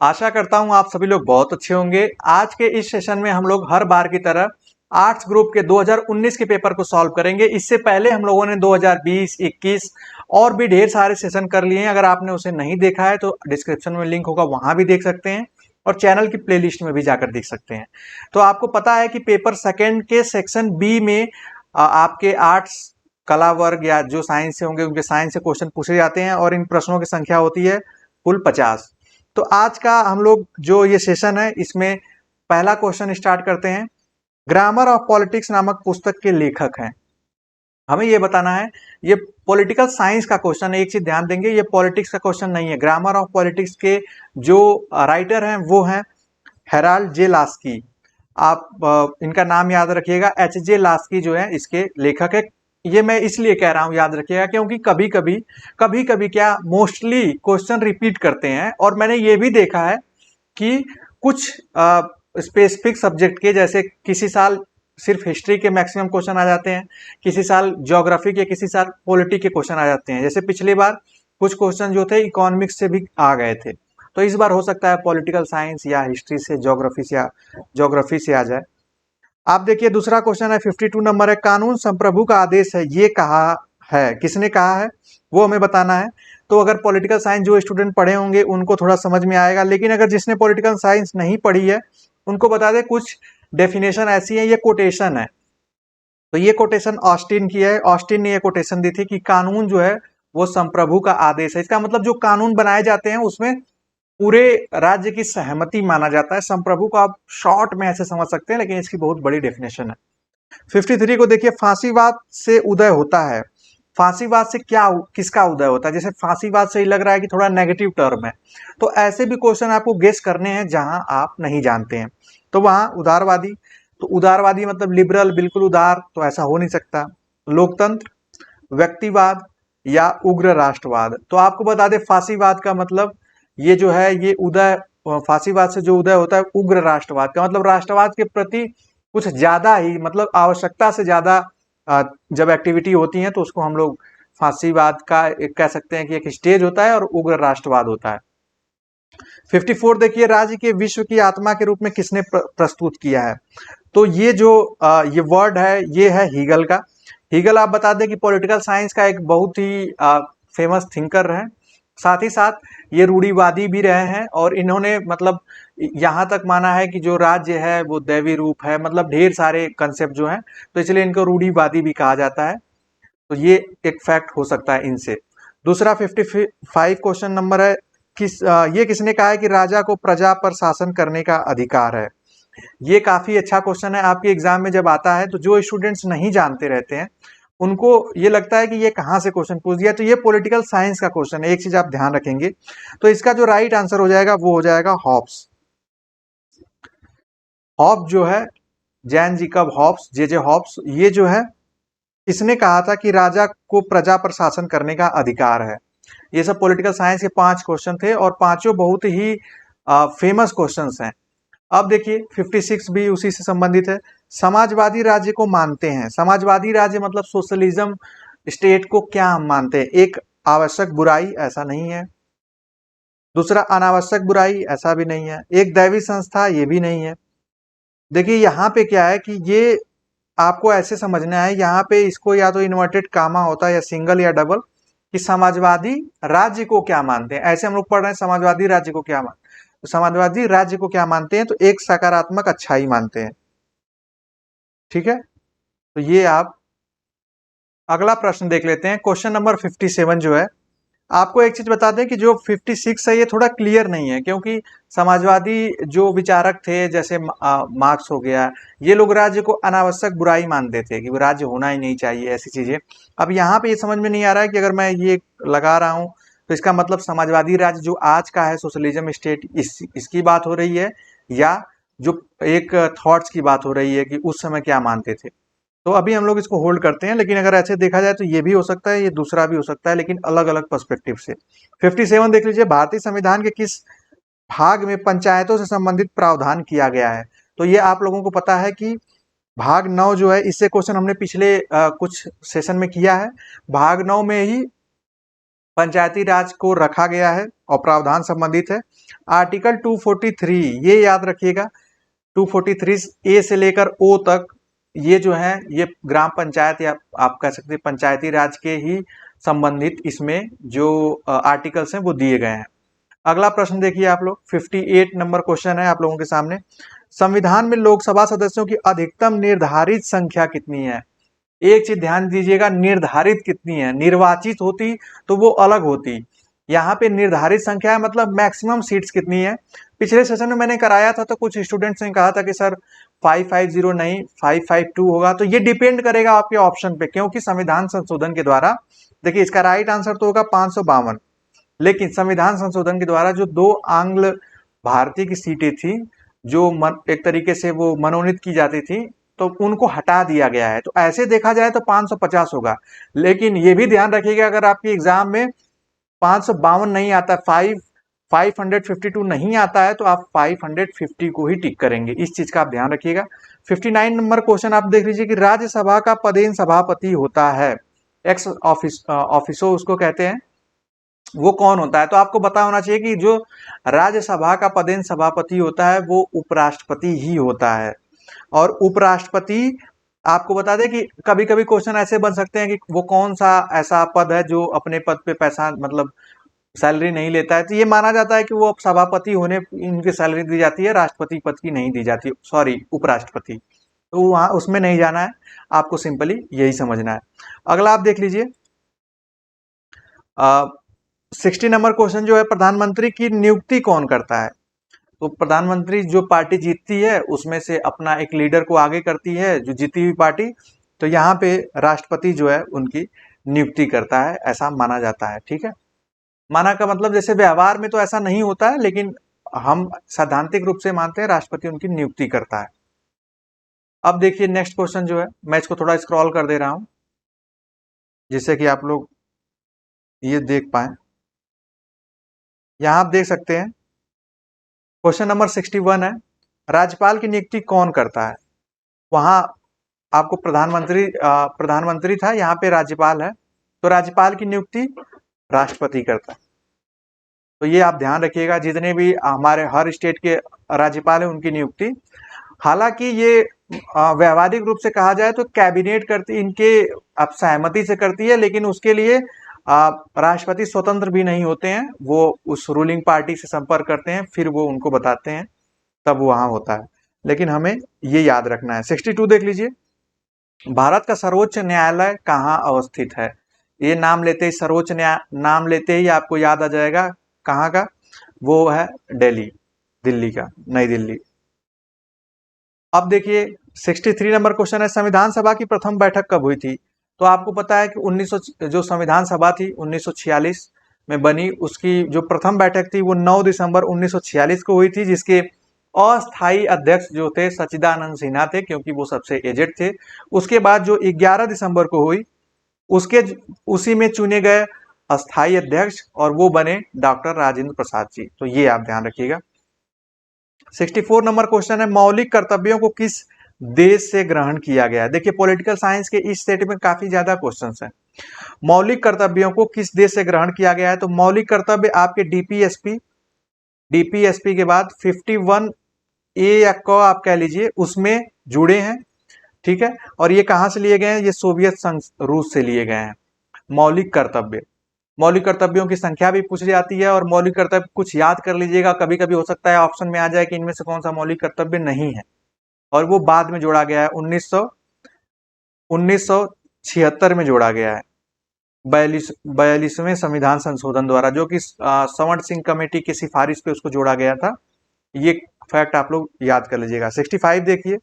आशा करता हूं आप सभी लोग बहुत अच्छे होंगे। आज के इस सेशन में हम लोग हर बार की तरह आर्ट्स ग्रुप के 2019 के पेपर को सॉल्व करेंगे। इससे पहले हम लोगों ने 2020, 21 और भी ढेर सारे सेशन कर लिए हैं। अगर आपने उसे नहीं देखा है तो डिस्क्रिप्शन में लिंक होगा, वहां भी देख सकते हैं और चैनल की प्लेलिस्ट में भी जाकर देख सकते हैं। तो आपको पता है कि पेपर सेकेंड के सेक्शन बी में आपके आर्ट्स कला वर्ग या जो साइंस से होंगे उनके साइंस से क्वेश्चन पूछे जाते हैं और इन प्रश्नों की संख्या होती है कुल 50। तो आज का हम लोग जो ये सेशन है इसमें पहला क्वेश्चन स्टार्ट करते हैं। ग्रामर ऑफ पॉलिटिक्स नामक पुस्तक के लेखक हैं। हमें ये बताना है, ये पॉलिटिकल साइंस का क्वेश्चन है। एक चीज ध्यान देंगे, ये पॉलिटिक्स का क्वेश्चन नहीं है। ग्रामर ऑफ पॉलिटिक्स के जो राइटर हैं वो हैं हेराल्ड जे लास्की। आप इनका नाम याद रखिएगा, एच जे लास्की जो है इसके लेखक है। ये मैं इसलिए कह रहा हूं याद रखिएगा क्योंकि कभी कभी क्या मोस्टली क्वेश्चन रिपीट करते हैं। और मैंने ये भी देखा है कि कुछ स्पेसिफिक सब्जेक्ट के, जैसे किसी साल सिर्फ हिस्ट्री के मैक्सिमम क्वेश्चन आ जाते हैं, किसी साल ज्योग्राफी के, किसी साल पॉलिटी के क्वेश्चन आ जाते हैं। जैसे पिछली बार कुछ क्वेश्चन जो थे इकोनॉमिक्स से भी आ गए थे, तो इस बार हो सकता है पॉलिटिकल साइंस या हिस्ट्री से, ज्योग्राफी से आ जाए। आप देखिए दूसरा क्वेश्चन है, 52 नंबर है। कानून संप्रभु का आदेश है, ये कहा है, किसने कहा है वो हमें बताना है। तो अगर पॉलिटिकल साइंस जो स्टूडेंट पढ़े होंगे उनको थोड़ा समझ में आएगा, लेकिन अगर जिसने पॉलिटिकल साइंस नहीं पढ़ी है उनको बता दे कुछ डेफिनेशन ऐसी है। ये कोटेशन है, तो ये कोटेशन ऑस्टिन की है। ऑस्टिन ने ये कोटेशन दी थी कि कानून जो है वो संप्रभु का आदेश है। इसका मतलब जो कानून बनाए जाते हैं उसमें पूरे राज्य की सहमति माना जाता है। संप्रभु को आप शॉर्ट में ऐसे समझ सकते हैं, लेकिन इसकी बहुत बड़ी डेफिनेशन है। 53 को देखिए, फांसीवाद से उदय होता है। फांसीवाद से क्या, किसका उदय होता है? जैसे फांसीवाद से ही लग रहा है कि थोड़ा नेगेटिव टर्म है, तो ऐसे भी क्वेश्चन आपको गेस करने हैं जहां आप नहीं जानते हैं। तो वहां उदारवादी, तो उदारवादी मतलब लिबरल, बिल्कुल उदार, तो ऐसा हो नहीं सकता। लोकतंत्र, व्यक्तिवाद या उग्र राष्ट्रवाद। तो आपको बता दें फांसीवाद का मतलब ये जो है ये उदय, फांसीवाद से जो उदय होता है उग्र राष्ट्रवाद का मतलब राष्ट्रवाद के प्रति कुछ ज्यादा ही, मतलब आवश्यकता से ज्यादा जब एक्टिविटी होती है तो उसको हम लोग फांसीवाद का एक कह सकते हैं कि एक स्टेज होता है और उग्र राष्ट्रवाद होता है। 54 देखिए, राज्य के विश्व की आत्मा के रूप में किसने प्रस्तुत किया है? तो ये जो ये वर्ड है ये है हीगल का। हीगल आप बता दें कि पॉलिटिकल साइंस का एक बहुत ही फेमस थिंकर है, साथ ही साथ ये रूढ़िवादी भी रहे हैं। और इन्होंने मतलब यहाँ तक माना है कि जो राज्य है वो दैवी रूप है, मतलब ढेर सारे कंसेप्ट जो हैं, तो इसलिए इनको रूढ़िवादी भी कहा जाता है। तो ये एक फैक्ट हो सकता है इनसे। दूसरा 55 क्वेश्चन नंबर है, ये किसने कहा है कि राजा को प्रजा पर शासन करने का अधिकार है? ये काफी अच्छा क्वेश्चन है। आपके एग्जाम में जब आता है तो जो स्टूडेंट्स नहीं जानते रहते हैं उनको ये लगता है कि ये कहाँ से क्वेश्चन पूछ दिया, तो ये पॉलिटिकल साइंस का क्वेश्चन है। एक चीज आप ध्यान रखेंगे, तो इसका जो राइट आंसर हो जाएगा वो हो जाएगा हॉब्स। हॉब्स जो है, जैन जिकब हॉब्स, जे हॉब्स, ये जो है इसने कहा था कि राजा को प्रजा पर शासन करने का अधिकार है। ये सब पॉलिटिकल साइंस के 5 क्वेश्चन थे और पांचों बहुत ही फेमस क्वेश्चंस हैं। अब देखिए 56 भी उसी से संबंधित है। समाजवादी राज्य को मानते हैं, समाजवादी राज्य मतलब सोशलिज्म स्टेट को क्या हम मानते हैं? एक, आवश्यक बुराई, ऐसा नहीं है। दूसरा, अनावश्यक बुराई, ऐसा भी नहीं है। एक, दैवी संस्था, ये भी नहीं है। देखिए यहाँ पे क्या है कि ये आपको ऐसे समझना है, यहाँ पे इसको या तो इन्वर्टेड कामा होता है या सिंगल या डबल, कि समाजवादी राज्य को क्या मानते हैं। ऐसे हम लोग पढ़ रहे हैं समाजवादी राज्य को क्या मानते हैं, तो समाजवादी राज्य को क्या मानते हैं, तो एक सकारात्मक अच्छाई मानते हैं। ठीक है, तो ये आप अगला प्रश्न देख लेते हैं। क्वेश्चन नंबर 57 जो है, आपको एक चीज बता दें कि जो 56 है ये थोड़ा क्लियर नहीं है, क्योंकि समाजवादी जो विचारक थे जैसे मार्क्स हो गया, ये लोग राज्य को अनावश्यक बुराई मानते थे कि वो राज्य होना ही नहीं चाहिए, ऐसी चीजें। अब यहाँ पे ये समझ में नहीं आ रहा है कि अगर मैं ये लगा रहा हूँ तो इसका मतलब समाजवादी राज्य जो आज का है सोशलिज्म स्टेट, इसकी बात हो रही है, या जो एक थॉट्स की बात हो रही है कि उस समय क्या मानते थे। तो अभी हम लोग इसको होल्ड करते हैं, लेकिन अगर ऐसे देखा जाए तो ये भी हो सकता है, ये दूसरा भी हो सकता है, लेकिन अलग अलग पर्सपेक्टिव से। 57 देख लीजिए, भारतीय संविधान के किस भाग में पंचायतों से संबंधित प्रावधान किया गया है? तो ये आप लोगों को पता है कि भाग 9 जो है, इससे क्वेश्चन हमने पिछले कुछ सेशन में किया है। भाग 9 में ही पंचायती राज को रखा गया है और प्रावधान संबंधित है। आर्टिकल 243 ये याद रखिएगा, 243 ए से लेकर ओ तक ये जो है ये ग्राम पंचायत या आप कह सकते हैं पंचायती राज के ही संबंधित इसमें जो आर्टिकल्स हैं वो दिए गए हैं। अगला प्रश्न देखिए आप लोग, 58 नंबर क्वेश्चन है आप लोगों के सामने। संविधान में लोकसभा सदस्यों की अधिकतम निर्धारित संख्या कितनी है? एक चीज ध्यान दीजिएगा, निर्धारित कितनी है, निर्वाचित होती तो वो अलग होती, यहाँ पे निर्धारित संख्या है मतलब मैक्सिमम सीट्स कितनी है। पिछले सेशन में मैंने कराया था तो कुछ स्टूडेंट्स ने कहा था कि सर 550 नहीं 552 होगा, तो ये डिपेंड करेगा आपके ऑप्शन पे, क्योंकि संविधान संशोधन के द्वारा देखिए इसका राइट आंसर तो होगा 552, लेकिन संविधान संशोधन के द्वारा जो 2 आंग्ल भारतीय की सीटें थी जो एक तरीके से वो मनोनीत की जाती थी तो उनको हटा दिया गया है, तो ऐसे देखा जाए तो 550 होगा। लेकिन ये भी ध्यान रखिएगा अगर आपकी एग्जाम में 552 नहीं आता, 552 नहीं आता है तो आप 550 को ही टिक करेंगे, इस चीज का आप ध्यान रखिएगा। 59 नंबर क्वेश्चन आप देख लीजिए कि राज्यसभा का पदेन सभापति होता है, एक्स ऑफिसो उसको कहते हैं, वो कौन होता है? तो आपको पता होना चाहिए कि जो राज्यसभा का पदेन सभापति होता है वो उपराष्ट्रपति ही होता है। और उपराष्ट्रपति आपको बता दें कि कभी कभी क्वेश्चन ऐसे बन सकते हैं कि वो कौन सा ऐसा पद है जो अपने पद पे पैसा मतलब सैलरी नहीं लेता है, तो ये माना जाता है कि वो सभापति होने इनकी सैलरी दी जाती है, राष्ट्रपति पद की नहीं दी जाती, सॉरी उपराष्ट्रपति, तो वहां उसमें नहीं जाना है, आपको सिंपली यही समझना है। अगला आप देख लीजिए 60 नंबर क्वेश्चन जो है, प्रधानमंत्री की नियुक्ति कौन करता है? तो प्रधानमंत्री जो पार्टी जीतती है उसमें से अपना एक लीडर को आगे करती है, जो जीती हुई पार्टी, तो यहाँ पे राष्ट्रपति जो है उनकी नियुक्ति करता है, ऐसा माना जाता है। ठीक है, माना का मतलब जैसे व्यवहार में तो ऐसा नहीं होता है, लेकिन हम सैद्धांतिक रूप से मानते हैं राष्ट्रपति उनकी नियुक्ति करता है। अब देखिए नेक्स्ट क्वेश्चन जो है, मैं इसको थोड़ा स्क्रॉल कर दे रहा हूं जिससे कि आप लोग ये देख पाए। यहां आप देख सकते हैं क्वेश्चन नंबर 61 है, राज्यपाल की नियुक्ति कौन करता है? वहां आपको प्रधानमंत्री था, यहाँ पे राज्यपाल है, तो राज्यपाल की नियुक्ति राष्ट्रपति करता है। तो ये आप ध्यान रखिएगा, जितने भी हमारे हर स्टेट के राज्यपाल हैं उनकी नियुक्ति, हालांकि ये व्यवहारिक रूप से कहा जाए तो कैबिनेट करती, इनके अब सहमति से करती है, लेकिन उसके लिए राष्ट्रपति स्वतंत्र भी नहीं होते हैं, वो उस रूलिंग पार्टी से संपर्क करते हैं, फिर वो उनको बताते हैं, तब वहां होता है, लेकिन हमें ये याद रखना है। 62 देख लीजिए, भारत का सर्वोच्च न्यायालय कहाँ अवस्थित है? ये नाम लेते ही सर्वोच्च नाम लेते ही आपको याद आ जाएगा कहाँ का, वो है दिल्ली, दिल्ली का, नई दिल्ली। अब देखिए 63 नंबर क्वेश्चन है, संविधान सभा की प्रथम बैठक कब हुई थी? तो आपको पता है कि 1900 जो संविधान सभा थी 1946 में बनी, उसकी जो प्रथम बैठक थी वो 9 दिसंबर 1946 को हुई थी, जिसके अस्थायी अध्यक्ष जो थे सच्चिदानंद सिन्हा थे, क्योंकि वो सबसे एजेड थे। उसके बाद जो 11 दिसंबर को हुई उसी में चुने गए अस्थायी अध्यक्ष और वो बने डॉक्टर राजेंद्र प्रसाद जी, तो ये आप ध्यान रखिएगा। 64 नंबर क्वेश्चन है, मौलिक कर्तव्यों को किस देश से ग्रहण किया गया है? देखिए पॉलिटिकल साइंस के इस सेट में काफी ज्यादा क्वेश्चंस हैं। मौलिक कर्तव्यों को किस देश से ग्रहण किया गया है? तो मौलिक कर्तव्य आपके डीपीएसपी के बाद 51 ए या क आप कह लीजिए उसमें जुड़े हैं। ठीक है, और ये कहां से लिए गए हैं? ये सोवियत संघ रूस से लिए गए हैं। मौलिक कर्तव्यों की संख्या भी पूछी जाती है, और मौलिक कर्तव्य कुछ याद कर लीजिएगा, कभी कभी हो सकता है ऑप्शन में आ जाए कि इनमें से कौन सा मौलिक कर्तव्य नहीं है, और वो बाद में जोड़ा गया है, 1976 में जोड़ा गया है 42वें संविधान संशोधन द्वारा, जो कि सवर्ण सिंह कमेटी की सिफारिश पे उसको जोड़ा गया था। ये फैक्ट आप लोग याद कर लीजिएगा। 65 देखिए,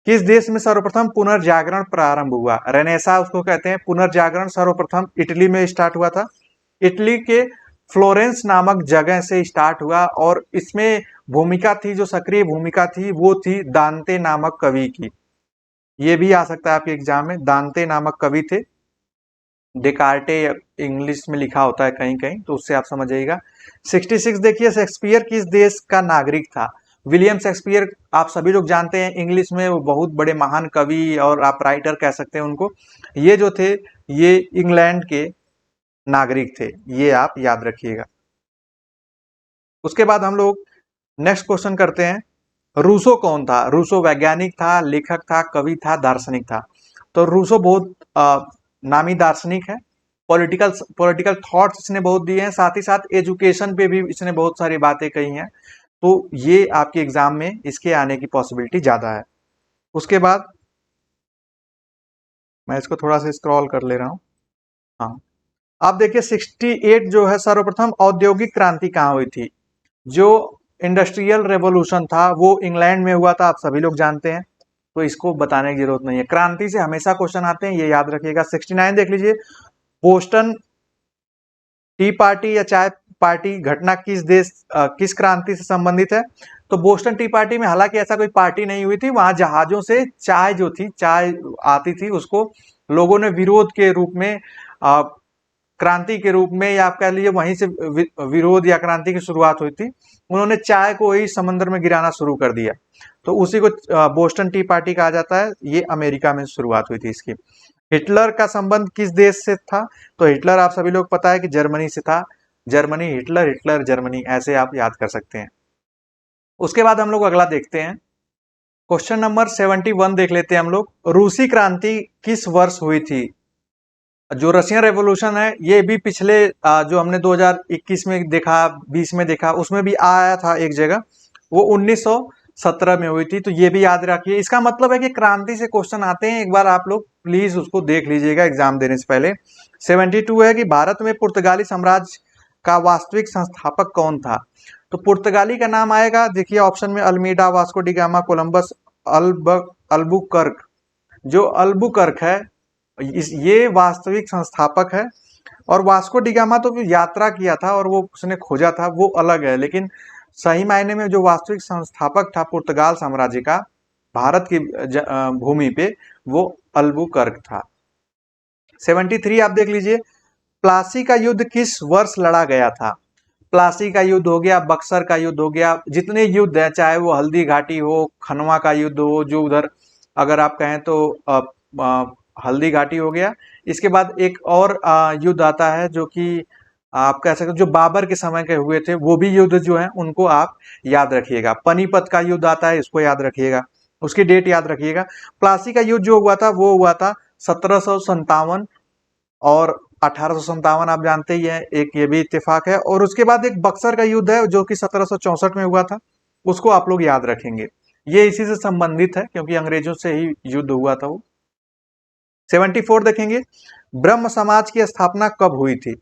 किस देश में सर्वप्रथम पुनर्जागरण प्रारंभ हुआ? रेनेसा उसको कहते हैं। पुनर्जागरण सर्वप्रथम इटली में स्टार्ट हुआ था, इटली के फ्लोरेंस नामक जगह से स्टार्ट हुआ, और इसमें भूमिका थी, जो सक्रिय भूमिका थी वो थी दांते नामक कवि की। ये भी आ सकता है आपके एग्जाम में, दांते नामक कवि थे, डेकार्टे इंग्लिश में लिखा होता है कहीं कहीं, तो उससे आप समझ जाइएगा। 66 देखिए, शेक्सपियर किस देश का नागरिक था? विलियम शेक्सपियर आप सभी लोग जानते हैं, इंग्लिश में वो बहुत बड़े महान कवि और आप राइटर कह सकते हैं उनको। ये जो थे ये इंग्लैंड के नागरिक थे, ये आप याद रखिएगा। उसके बाद हम लोग नेक्स्ट क्वेश्चन करते हैं, रूसो कौन था? रूसो वैज्ञानिक था, लेखक था, कवि था, दार्शनिक था? तो रूसो बहुत नामी दार्शनिक है। पॉलिटिकल पॉलिटिकल थॉट्स इसने बहुत दिए हैं, साथ ही साथ एजुकेशन पे भी इसने बहुत सारी बातें कही हैं। तो ये आपके एग्जाम में इसके आने की पॉसिबिलिटी ज्यादा है। उसके बाद मैं इसको थोड़ा सा स्क्रॉल कर ले रहा हूँ। हाँ, आप देखिए 68 जो है, सर्वप्रथम औद्योगिक क्रांति कहाँ हुई थी? जो इंडस्ट्रियल रेवोल्यूशन था वो इंग्लैंड में हुआ था, आप सभी लोग जानते हैं, तो इसको बताने की जरूरत नहीं है। क्रांति से हमेशा क्वेश्चन आते हैं, ये याद रखिएगा। 69 देख लीजिए, बोस्टन टी पार्टी या चाय पार्टी घटना किस क्रांति से संबंधित है? तो बोस्टन टी पार्टी में हालांकि ऐसा कोई पार्टी नहीं हुई थी, वहां जहाजों से चाय जो थी, चाय आती थी, उसको लोगों ने विरोध के रूप में, क्रांति के रूप में, या आप कह लीजिए वहीं से विरोध या क्रांति की शुरुआत हुई थी। उन्होंने चाय को ही समंदर में गिराना शुरू कर दिया, तो उसी को बोस्टन टी पार्टी कहा जाता है। ये अमेरिका में शुरुआत हुई थी इसकी। हिटलर का संबंध किस देश से था? तो हिटलर आप सभी लोग पता है कि जर्मनी से था। जर्मनी, हिटलर, हिटलर जर्मनी, ऐसे आप याद कर सकते हैं। उसके बाद हम लोग अगला देखते हैं, क्वेश्चन नंबर 71 देख लेते हैं हम लोग। रूसी क्रांति किस वर्ष हुई थी? जो रशियन रेवोल्यूशन है ये भी पिछले जो हमने 2021 में देखा, 20 में देखा, उसमें भी आया था एक जगह, वो 1917 में हुई थी। तो ये भी याद रखिए। इसका मतलब है कि क्रांति से क्वेश्चन आते हैं, एक बार आप लोग प्लीज उसको देख लीजिएगा एग्जाम देने से पहले। 72 है कि भारत में पुर्तगाली साम्राज्य का वास्तविक संस्थापक कौन था? तो पुर्तगाली का नाम आएगा, देखिए ऑप्शन में, Almeida, Vasco D gamma, Columbus, Albuquerque. जो अल्बुकर्क है ये वास्तविक संस्थापक है। और वास्को डी गामा तो यात्रा किया था और वो उसने खोजा था, वो अलग है, लेकिन सही मायने में जो वास्तविक संस्थापक था पुर्तगाल साम्राज्य का भारत की भूमि पे, वो अल्बुकर्क था। 73 आप देख लीजिए, प्लासी का युद्ध किस वर्ष लड़ा गया था? प्लासी का युद्ध हो गया, बक्सर का युद्ध हो गया, जितने युद्ध है, चाहे वो हल्दी घाटी हो, खनवा का युद्ध हो, जो उधर अगर आप कहें तो हल्दी घाटी हो गया। इसके बाद एक और युद्ध आता है जो कि आप कह सकते हो जो बाबर के समय के हुए थे, वो भी युद्ध जो है उनको आप याद रखिएगा। पनीपत का युद्ध आता है, इसको याद रखिएगा, उसकी डेट याद रखिएगा। प्लासी का युद्ध जो हुआ था वो हुआ था 1757, और 1857 आप जानते ही हैं, एक ये भी इत्तेफाक है। और उसके बाद एक बक्सर का युद्ध है जो कि 1764 में हुआ था, उसको आप लोग याद रखेंगे। ये इसी से संबंधित है क्योंकि अंग्रेजों से ही युद्ध हुआ था वो। 74 देखेंगे, ब्रह्म समाज की स्थापना कब हुई थी?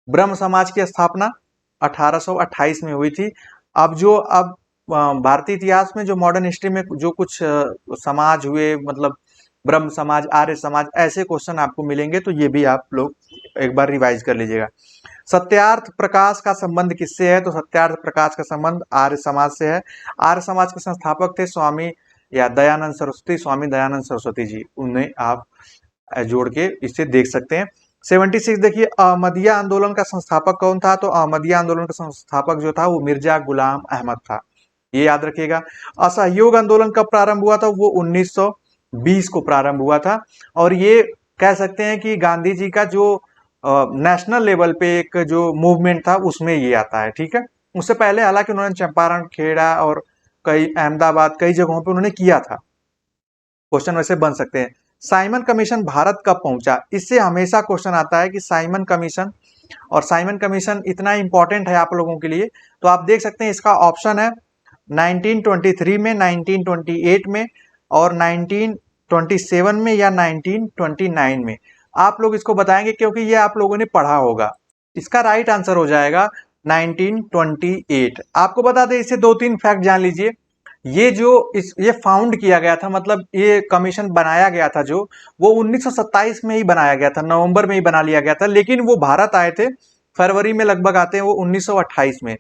ब्रह्म समाज की स्थापना 1828 में हुई थी। अब भारतीय इतिहास में जो मॉडर्न हिस्ट्री में जो कुछ समाज हुए, मतलब ब्रह्म समाज, आर्य समाज, ऐसे क्वेश्चन आपको मिलेंगे, तो ये भी आप लोग एक बार रिवाइज कर लीजिएगा। सत्यार्थ प्रकाश का संबंध किससे है? तो सत्यार्थ प्रकाश का संबंध आर्य समाज से है। आर्य समाज के संस्थापक थे स्वामी या दयानंद सरस्वती, स्वामी दयानंद सरस्वती जी, उन्हें आप जोड़ के इससे देख सकते हैं। 76 देखिए, अहमदिया आंदोलन का संस्थापक कौन था? तो अहमदिया आंदोलन का संस्थापक जो था वो मिर्जा गुलाम अहमद था, ये याद रखिएगा। असहयोग आंदोलन कब प्रारंभ हुआ था? वो 1920 को प्रारंभ हुआ था। और ये कह सकते हैं कि गांधी जी का जो नेशनल लेवल पे एक जो मूवमेंट था उसमें ये आता है, ठीक है। उससे पहले हालांकि उन्होंने चंपारण, खेड़ा और कई अहमदाबाद, कई जगहों पे उन्होंने किया था। क्वेश्चन वैसे बन सकते हैं। साइमन कमीशन भारत कब पहुंचा? इससे हमेशा क्वेश्चन आता है कि साइमन कमीशन, और साइमन कमीशन इतना इंपॉर्टेंट है आप लोगों के लिए, तो आप देख सकते हैं इसका ऑप्शन है 1923 में, 1928 में, और 1927 में, या 1929 में। आप लोग इसको बताएंगे क्योंकि ये आप लोगों ने पढ़ा होगा। इसका राइट आंसर हो जाएगा 1928। आपको बता दें, इससे 2-3 फैक्ट जान लीजिए। ये फाउंड किया गया था, मतलब ये कमीशन बनाया गया था जो, वो 1927 में ही बनाया गया था, नवंबर में ही बना लिया गया था, लेकिन वो भारत आए थे फरवरी में लगभग आते हैं वो 1928 में।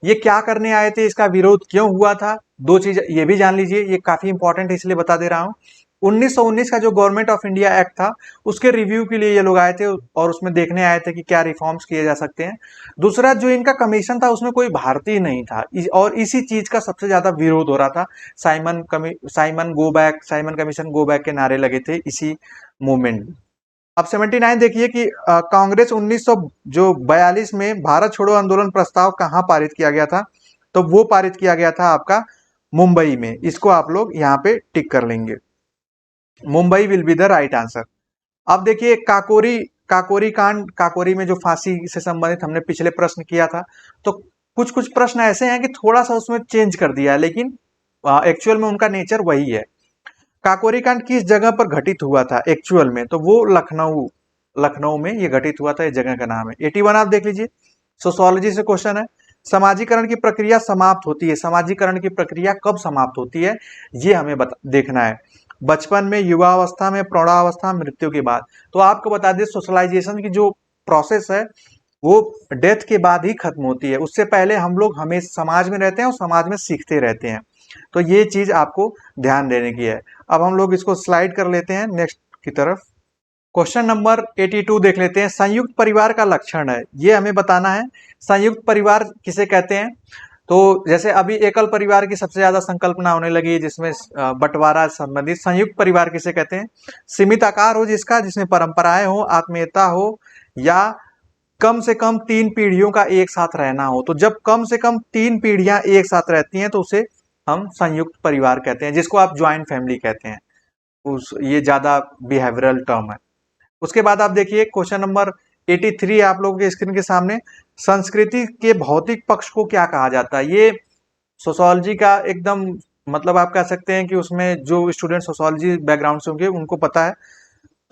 ये क्या करने आए थे, इसका विरोध क्यों हुआ था, 2 चीज ये भी जान लीजिए, ये काफी इंपॉर्टेंट है इसलिए बता दे रहा हूं। 1919 का जो गवर्नमेंट ऑफ इंडिया एक्ट था उसके रिव्यू के लिए ये लोग आए थे, और उसमें देखने आए थे कि क्या रिफॉर्म्स किए जा सकते हैं। दूसरा, जो इनका कमीशन था उसमें कोई भारतीय नहीं था, और इसी चीज का सबसे ज्यादा विरोध हो रहा था। Simon go back, Simon commission go back के नारे लगे थे इसी मूवमेंट में। अब 79 देखिए कि कांग्रेस 1942 में भारत छोड़ो आंदोलन प्रस्ताव कहाँ पारित किया गया था, तो वो पारित किया गया था आपका मुंबई में। इसको आप लोग यहाँ पे टिक कर लेंगे, Mumbai will be the right answer. अब देखिए काकोरी, काकोरी कांड, काकोरी में जो फांसी से संबंधित हमने पिछले प्रश्न किया था, तो कुछ कुछ प्रश्न ऐसे हैं कि थोड़ा सा उसमें चेंज कर दिया है, लेकिन एक्चुअल में उनका नेचर वही है। काकोरी कांड किस जगह पर घटित हुआ था एक्चुअल में, तो वो लखनऊ, लखनऊ में ये घटित हुआ था, इस जगह का नाम है। 81 आप देख लीजिए, सोशोलॉजी से क्वेश्चन है। समाजीकरण की प्रक्रिया समाप्त होती है, समाजीकरण की प्रक्रिया कब समाप्त होती है, ये हमें देखना है। बचपन में, युवावस्था में, प्रौढ़ावस्था, मृत्यु के बाद। तो आपको बता दें सोशलाइजेशन की जो प्रोसेस है वो डेथ के बाद ही खत्म होती है, उससे पहले हम लोग हमेशा समाज में रहते हैं और समाज में सीखते रहते हैं। तो ये चीज आपको ध्यान देने की है। अब हम लोग इसको स्लाइड कर लेते हैं नेक्स्ट की तरफ। क्वेश्चन नंबर 82 देख लेते हैं। संयुक्त परिवार का लक्षण है, ये हमें बताना है। संयुक्त परिवार किसे कहते हैं, तो जैसे अभी एकल परिवार की सबसे ज्यादा संकल्पना होने लगी, जिसमें बंटवारा संबंधित। संयुक्त परिवार किसे कहते हैं, सीमित आकार हो जिसका, जिसमें परंपराएं हो, आत्मीयता हो, या कम से कम 3 पीढ़ियों का एक साथ रहना हो। तो जब कम से कम 3 पीढ़ियां एक साथ रहती हैं तो उसे हम संयुक्त परिवार कहते हैं, जिसको आप ज्वाइंट फैमिली कहते हैं। ये ज्यादा बिहेवियरल टर्म है। उसके बाद आप देखिए क्वेश्चन नंबर 83 आप लोगों के स्क्रीन के सामने। संस्कृति के भौतिक पक्ष को क्या कहा जाता है, ये सोशोलॉजी का एकदम, मतलब आप कह सकते हैं कि उसमें जो स्टूडेंट सोशोलॉजी बैकग्राउंड से होंगे उनको पता है,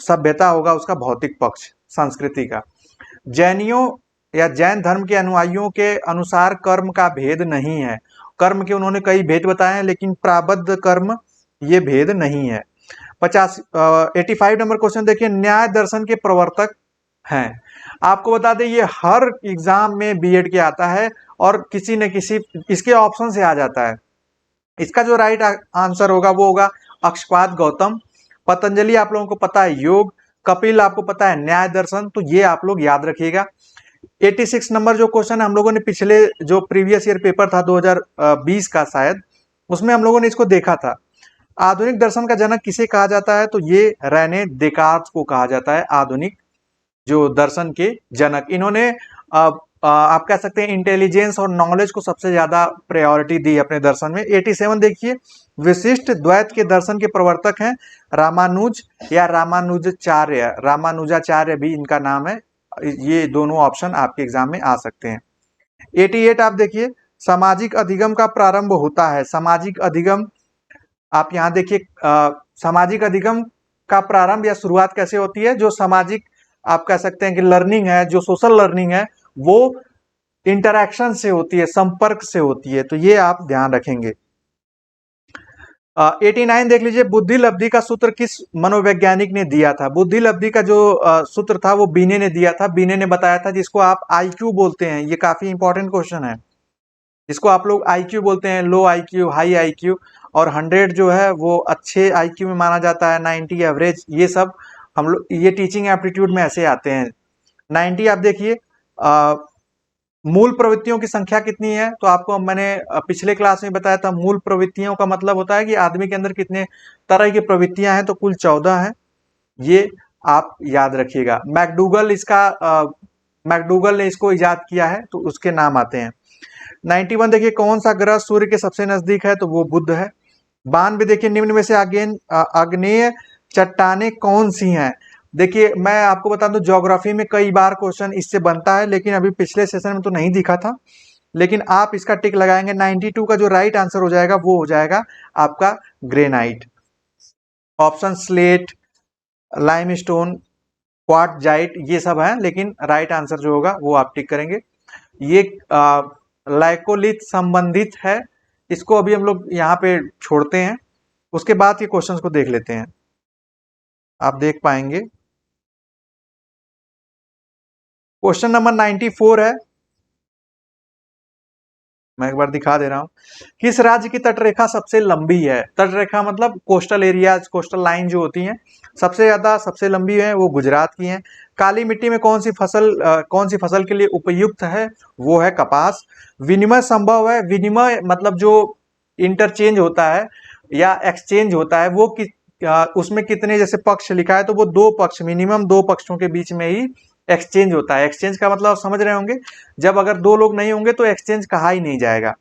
सभ्यता होगा उसका भौतिक पक्ष संस्कृति का। जैनियों या जैन धर्म के अनुयायियों के अनुसार कर्म का भेद नहीं है। कर्म के उन्होंने कई भेद बताए हैं, लेकिन प्रारब्ध कर्म ये भेद नहीं है। 85 नंबर क्वेश्चन देखिए, न्याय दर्शन के प्रवर्तक हैं। आपको बता दें ये हर एग्जाम में बीएड के आता है और किसी न किसी इसके ऑप्शन से आ जाता है। इसका जो राइट आंसर होगा वो होगा अक्षपाद गौतम। पतंजलि आप लोगों को पता है योग, कपिल आपको पता है न्याय दर्शन, तो ये आप लोग याद रखिएगा। 86 नंबर जो क्वेश्चन हम लोगों ने पिछले जो प्रीवियस ईयर पेपर था 2020 का शायद, उसमें हम लोगों ने इसको देखा था। आधुनिक दर्शन का जनक किसे कहा जाता है, तो ये रेने देकार्त को कहा जाता है आधुनिक जो दर्शन के जनक। इन्होंने आप कह सकते हैं इंटेलिजेंस और नॉलेज को सबसे ज्यादा प्रायोरिटी दी अपने दर्शन में। 87 देखिए, विशिष्ट द्वैत के दर्शन के प्रवर्तक हैं रामानुज या रामानुजाचार्य, रामानुजाचार्य भी इनका नाम है। ये दोनों ऑप्शन आपके एग्जाम में आ सकते हैं। 88 आप देखिए, सामाजिक अधिगम का प्रारंभ होता है। सामाजिक अधिगम आप यहाँ देखिए, सामाजिक अधिगम का प्रारंभ या शुरुआत कैसे होती है, जो सामाजिक आप कह सकते हैं कि लर्निंग है, जो सोशल लर्निंग है वो इंटरैक्शन से होती है, संपर्क से होती है, तो ये आप ध्यान रखेंगे। 89 देख लीजिए, बुद्धि लब्धि का सूत्र किस मनोवैज्ञानिक ने दिया था। बुद्धि लब्धि का जो सूत्र था वो बीने ने दिया था, बीने ने बताया था, जिसको आप आईक्यू बोलते हैं। ये काफी इंपॉर्टेंट क्वेश्चन है, जिसको आप लोग आईक्यू बोलते हैं, लो आईक्यू, हाई आईक्यू, और 100 जो है वो अच्छे आईक्यू में माना जाता है, 90 एवरेज, ये सब हम लोग ये टीचिंग एप्टीट्यूड में ऐसे आते हैं। 90 आप देखिए, मूल प्रवृत्तियों की संख्या कितनी है, तो आपको मैंने पिछले क्लास में बताया था, मूल प्रवृत्तियों का मतलब होता है कि आदमी के अंदर कितने तरह की प्रवृत्तियां हैं, तो कुल 14 है, ये आप याद रखिएगा। मैकडूगल ने इसको इजाद किया है, तो उसके नाम आते हैं। 91 देखिए, कौन सा ग्रह सूर्य के सबसे नजदीक है, तो वो बुध है। 92 देखिए, निम्न में से आग्नेय चट्टाने कौन सी हैं। देखिए मैं आपको बता दूं, ज्योग्राफी में कई बार क्वेश्चन इससे बनता है, लेकिन अभी पिछले सेशन में तो नहीं दिखा था, लेकिन आप इसका टिक लगाएंगे। 92 का जो राइट आंसर हो जाएगा वो हो जाएगा आपका granite. Option slate, limestone, quartzite, ये सब है, लेकिन राइट आंसर जो होगा वो आप टिक करेंगे। ये लाइकोलिथ संबंधित है, इसको अभी हम लोग यहाँ पे छोड़ते हैं, उसके बाद ये क्वेश्चंस को देख लेते हैं, आप देख पाएंगे। क्वेश्चन नंबर 94 है, मैं एक बार दिखा दे रहा हूं। किस राज्य की तटरेखा सबसे लंबी है। तटरेखा मतलब कोस्टल एरियाज, कोस्टल लाइन जो होती हैं, सबसे ज्यादा सबसे लंबी है वो गुजरात की है। काली मिट्टी में कौन सी फसल के लिए उपयुक्त है, वो है कपास। विनिमय संभव है, विनिमय मतलब जो इंटरचेंज होता है या एक्सचेंज होता है, वो उसमें कितने जैसे पक्ष लिखा है तो वो दो पक्ष, मिनिमम दो पक्षों के बीच में ही एक्सचेंज होता है। एक्सचेंज का मतलब आप समझ रहे होंगे, जब अगर दो लोग नहीं होंगे तो एक्सचेंज कहा ही नहीं जाएगा।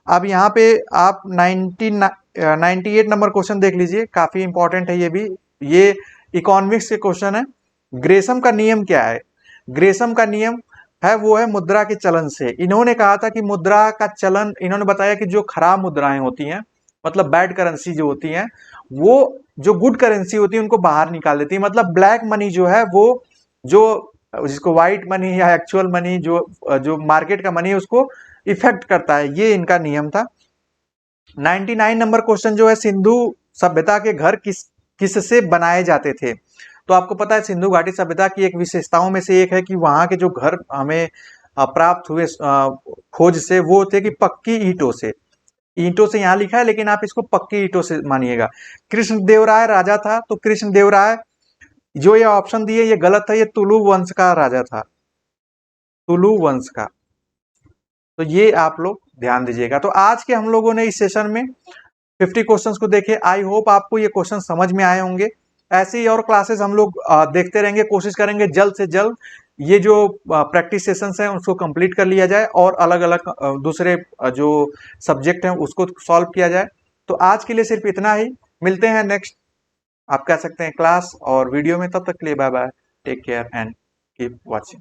अब यहाँ पे आप 98 नंबर क्वेश्चन देख लीजिए, काफी इंपॉर्टेंट है ये भी। ये इकोनॉमिक्स के क्वेश्चन है। ग्रेसम का नियम क्या है? ग्रेसम का नियम है वो है मुद्रा के चलन से। इन्होंने कहा था कि मुद्रा का चलन, इन्होंने बताया कि जो खराब मुद्राएं होती हैं, मतलब बैड करेंसी जो होती हैं, वो जो गुड करेंसी होती है उनको बाहर निकाल देती है। मतलब ब्लैक मनी जो है वो, जो जिसको व्हाइट मनी या एक्चुअल मनी, जो जो मार्केट का मनी है उसको इफेक्ट करता है। ये इनका नियम था। 99 नंबर क्वेश्चन जो है, सिंधु सभ्यता के घर किससे बनाए जाते थे? तो आपको पता है सिंधु घाटी सभ्यता की एक विशेषताओं में से एक है कि वहां के जो घर हमें प्राप्त हुए खोज से, वो थे कि पक्की ईंटों से। ईंटों से यहाँ लिखा है लेकिन आप इसको पक्की ईंटों से मानिएगा। कृष्णदेवराय राजा था, तो कृष्णदेवराय जो ये ऑप्शन दिए ये गलत है, ये तुलु वंश का राजा था, तुलु वंश का। तो ये आप लोग ध्यान दीजिएगा। तो आज के हम लोगों ने इस सेशन में 50 क्वेश्चंस को देखे। आई होप आपको ये क्वेश्चन समझ में आए होंगे। ऐसे ही और क्लासेस हम लोग देखते रहेंगे, कोशिश करेंगे जल्द से जल्द ये जो प्रैक्टिस सेशंस हैं उसको कंप्लीट कर लिया जाए और अलग अलग दूसरे जो सब्जेक्ट हैं उसको सॉल्व किया जाए। तो आज के लिए सिर्फ इतना ही। मिलते हैं नेक्स्ट, आप कह सकते हैं क्लास और वीडियो में। तब तक के लिए bye bye, take care and keep watching.